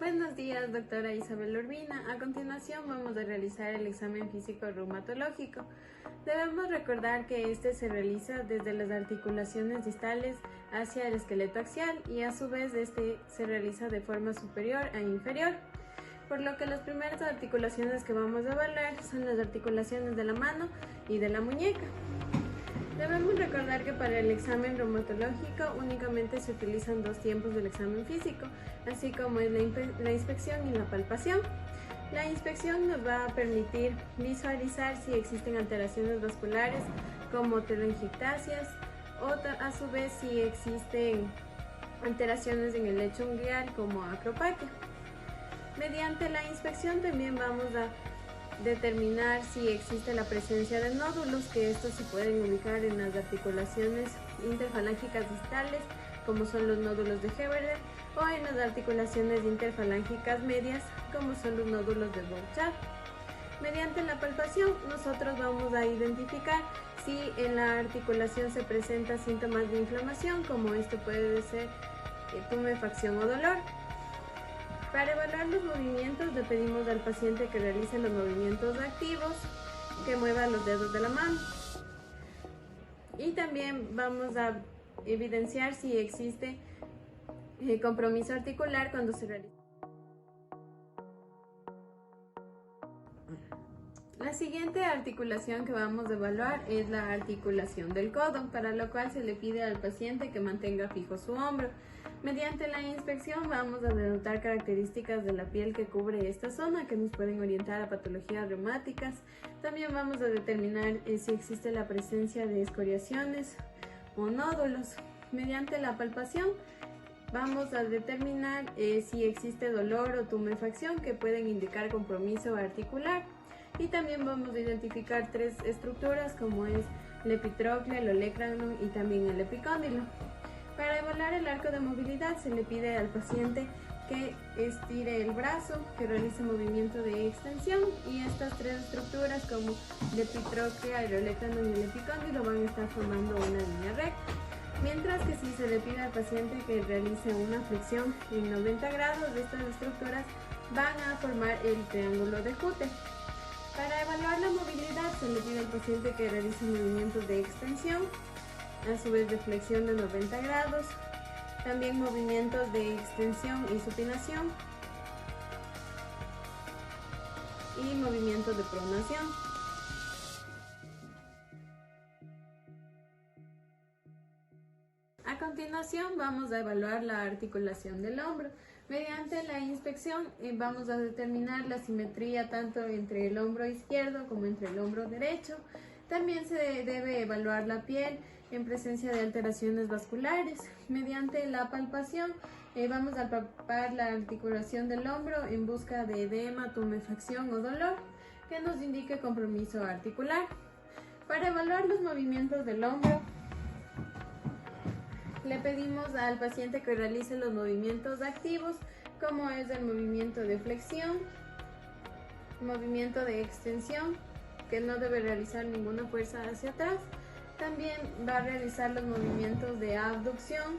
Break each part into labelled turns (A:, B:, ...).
A: Buenos días, doctora Isabel Urbina. A continuación vamos a realizar el examen físico reumatológico. Debemos recordar que este se realiza desde las articulaciones distales hacia el esqueleto axial y a su vez este se realiza de forma superior a inferior. Por lo que las primeras articulaciones que vamos a evaluar son las articulaciones de la mano y de la muñeca. Debemos recordar que para el examen reumatológico únicamente se utilizan dos tiempos del examen físico, así como es la inspección y la palpación. La inspección nos va a permitir visualizar si existen alteraciones vasculares como telangiectasias o a su vez si existen alteraciones en el lecho unguial como acropaquia. Mediante la inspección también vamos a determinar si existe la presencia de nódulos, que estos se pueden ubicar en las articulaciones interfalángicas distales, como son los nódulos de Heberden, o en las articulaciones interfalángicas medias, como son los nódulos de Bouchard. Mediante la palpación, nosotros vamos a identificar si en la articulación se presenta síntomas de inflamación, como esto puede ser tumefacción o dolor. Para evaluar los movimientos le pedimos al paciente que realice los movimientos activos, que mueva los dedos de la mano. Y también vamos a evidenciar si existe compromiso articular cuando se realiza. La siguiente articulación que vamos a evaluar es la articulación del codo, para lo cual se le pide al paciente que mantenga fijo su hombro. Mediante la inspección vamos a denotar características de la piel que cubre esta zona que nos pueden orientar a patologías reumáticas. También vamos a determinar si existe la presencia de escoriaciones o nódulos. Mediante la palpación vamos a determinar si existe dolor o tumefacción que pueden indicar compromiso articular. Y también vamos a identificar tres estructuras como es el epitrócleo, el olecranon y también el epicóndilo. Para evaluar el arco de movilidad se le pide al paciente que estire el brazo, que realice movimiento de extensión, y estas tres estructuras como el epitrócleo, el olecranon y el epicóndilo van a estar formando una línea recta. Mientras que si se le pide al paciente que realice una flexión en 90 grados, estas estructuras van a formar el triángulo de Hutter. Para evaluar la movilidad se le pide al paciente que realice movimientos de extensión, a su vez de flexión de 90 grados, también movimientos de extensión y supinación y movimientos de pronación. A continuación vamos a evaluar la articulación del hombro. Mediante la inspección vamos a determinar la simetría tanto entre el hombro izquierdo como entre el hombro derecho. También se debe evaluar la piel en presencia de alteraciones vasculares. Mediante la palpación vamos a palpar la articulación del hombro en busca de edema, tumefacción o dolor que nos indique compromiso articular. Para evaluar los movimientos del hombro, le pedimos al paciente que realice los movimientos activos, como es el movimiento de flexión, movimiento de extensión, que no debe realizar ninguna fuerza hacia atrás. También va a realizar los movimientos de abducción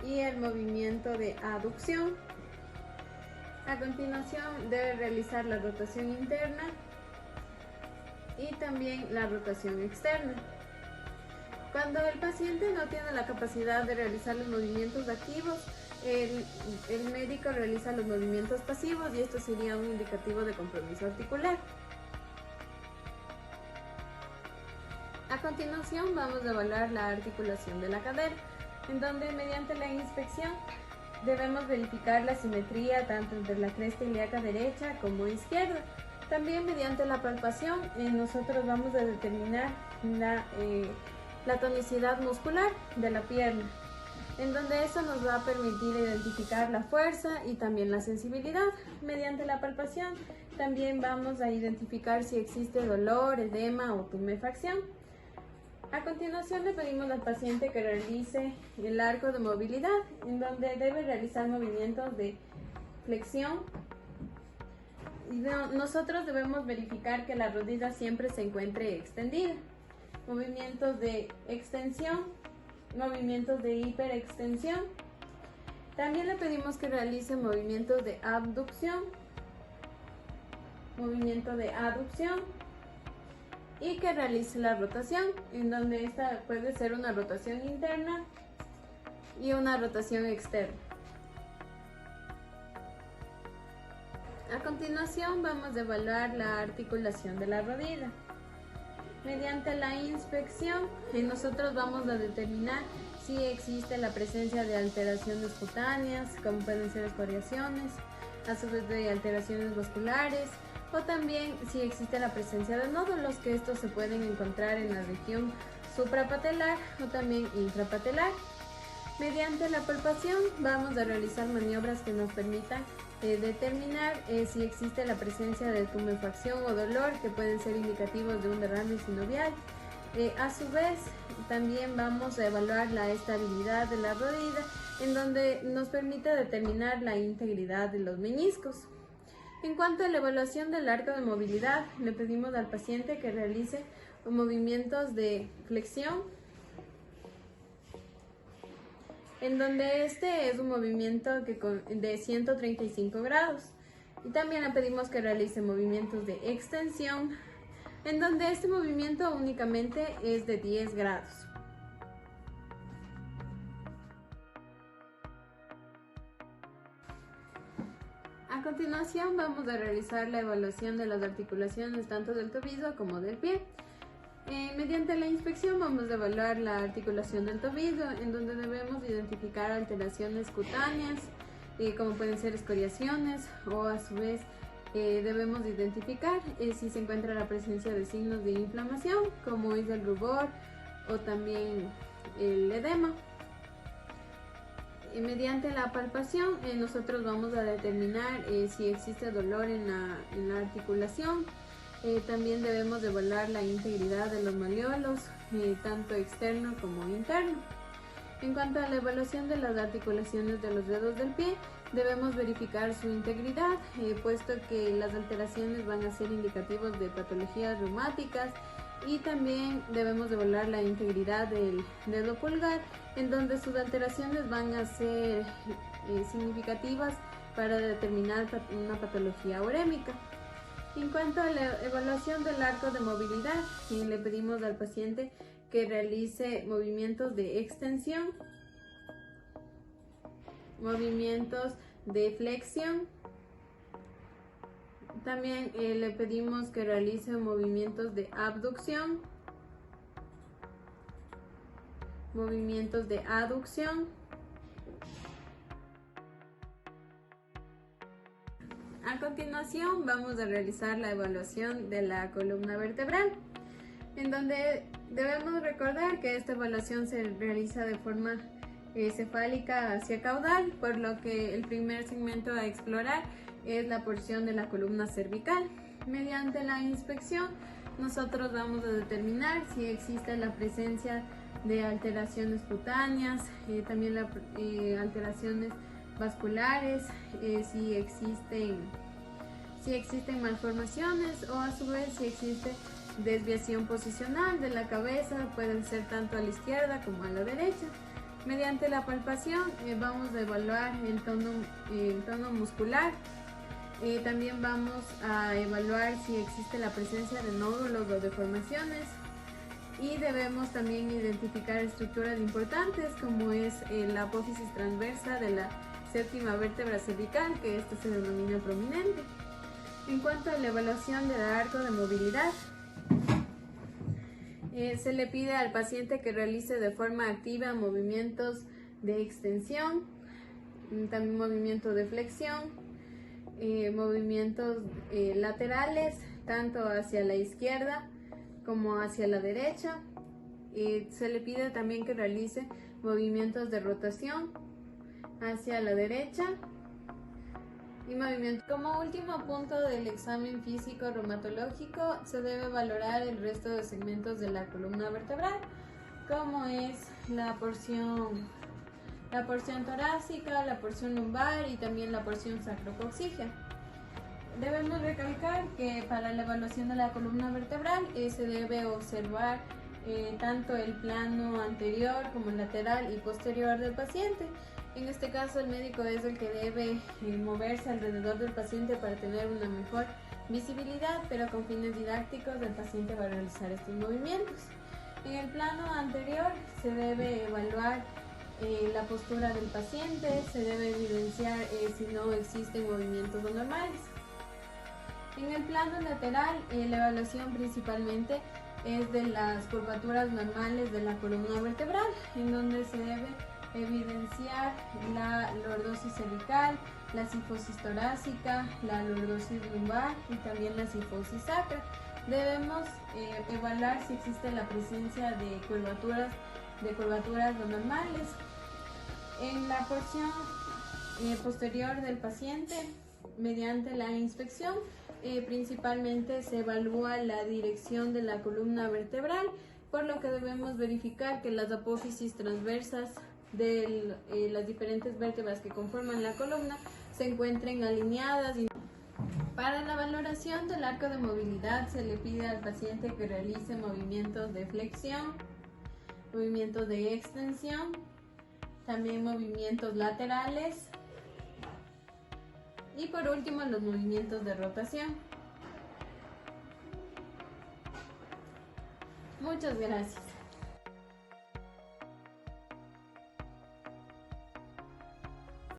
A: y el movimiento de aducción. A continuación debe realizar la rotación interna y también la rotación externa. Cuando el paciente no tiene la capacidad de realizar los movimientos activos, el médico realiza los movimientos pasivos y esto sería un indicativo de compromiso articular. A continuación vamos a evaluar la articulación de la cadera, en donde mediante la inspección debemos verificar la simetría tanto entre la cresta ilíaca derecha como izquierda. También mediante la palpación nosotros vamos a determinar la tonicidad muscular de la pierna, en donde eso nos va a permitir identificar la fuerza y también la sensibilidad. Mediante la palpación también vamos a identificar si existe dolor, edema o tumefacción. A continuación le pedimos al paciente que realice el arco de movilidad, en donde debe realizar movimientos de flexión. Nosotros debemos verificar que la rodilla siempre se encuentre extendida. Movimientos de extensión, movimientos de hiperextensión También le pedimos que realice movimientos de abducción, y que realice la rotación, en donde esta puede ser una rotación interna y una rotación externa. A continuación vamos a evaluar la articulación de la rodilla. Mediante la inspección, nosotros vamos a determinar si existe la presencia de alteraciones cutáneas, como pueden ser escoriaciones, a su vez de alteraciones vasculares, o también si existe la presencia de nódulos, que estos se pueden encontrar en la región suprapatelar o también intrapatelar. Mediante la palpación vamos a realizar maniobras que nos permitan determinar si existe la presencia de tumefacción o dolor, que pueden ser indicativos de un derrame sinovial. A su vez, también vamos a evaluar la estabilidad de la rodilla, en donde nos permite determinar la integridad de los meniscos. En cuanto a la evaluación del arco de movilidad, le pedimos al paciente que realice movimientos de flexión, en donde este es un movimiento de 135 grados. Y también le pedimos que realice movimientos de extensión, en donde este movimiento únicamente es de 10 grados. A continuación vamos a realizar la evaluación de las articulaciones tanto del tobillo como del pie. Mediante la inspección vamos a evaluar la articulación del tobillo, en donde debemos identificar alteraciones cutáneas, como pueden ser escoriaciones, o a su vez debemos identificar si se encuentra la presencia de signos de inflamación, como es el rubor o también el edema. Mediante la palpación nosotros vamos a determinar si existe dolor en la articulación. También debemos evaluar la integridad de los malleolos, tanto externo como interno. En cuanto a la evaluación de las articulaciones de los dedos del pie, debemos verificar su integridad, puesto que las alteraciones van a ser indicativos de patologías reumáticas, y también debemos evaluar la integridad del dedo pulgar, en donde sus alteraciones van a ser significativas para determinar una patología urémica. En cuanto a la evaluación del arco de movilidad, le pedimos al paciente que realice movimientos de extensión, movimientos de flexión. También le pedimos que realice movimientos de abducción, movimientos de aducción. A continuación vamos a realizar la evaluación de la columna vertebral, en donde debemos recordar que esta evaluación se realiza de forma cefálica hacia caudal, por lo que el primer segmento a explorar es la porción de la columna cervical. Mediante la inspección nosotros vamos a determinar si existe la presencia de alteraciones cutáneas, también alteraciones vasculares, si existen malformaciones, o a su vez si existe desviación posicional de la cabeza, pueden ser tanto a la izquierda como a la derecha. Mediante la palpación vamos a evaluar el tono muscular. También vamos a evaluar si existe la presencia de nódulos o deformaciones, y debemos también identificar estructuras importantes, como es la apófisis transversa de la séptima vértebra cervical, que esta se denomina prominente. En cuanto a la evaluación del arco de movilidad, se le pide al paciente que realice de forma activa movimientos de extensión, también movimientos de flexión, movimientos laterales, tanto hacia la izquierda como hacia la derecha. Se le pide también que realice movimientos de rotación hacia la derecha y movimiento. Como último punto del examen físico reumatológico, se debe valorar el resto de segmentos de la columna vertebral, como es la porción torácica, la porción lumbar y también la porción sacrocoxígea. Debemos recalcar que para la evaluación de la columna vertebral se debe observar tanto el plano anterior como lateral y posterior del paciente, En este caso el médico es el que debe moverse alrededor del paciente para tener una mejor visibilidad, pero con fines didácticos el paciente va a realizar estos movimientos. En el plano anterior se debe evaluar la postura del paciente, se debe evidenciar si no existen movimientos anormales. En el plano lateral, la evaluación principalmente es de las curvaturas normales de la columna vertebral, en donde se debe evidenciar la lordosis cervical, la cifosis torácica, la lordosis lumbar y también la cifosis sacra. Debemos evaluar si existe la presencia de curvaturas normales. En la porción posterior del paciente, mediante la inspección, principalmente se evalúa la dirección de la columna vertebral, por lo que debemos verificar que las apófisis transversas de las diferentes vértebras que conforman la columna se encuentren alineadas. Para la valoración del arco de movilidad se le pide al paciente que realice movimientos de flexión, movimientos de extensión, también movimientos laterales y por último los movimientos de rotación. Muchas gracias.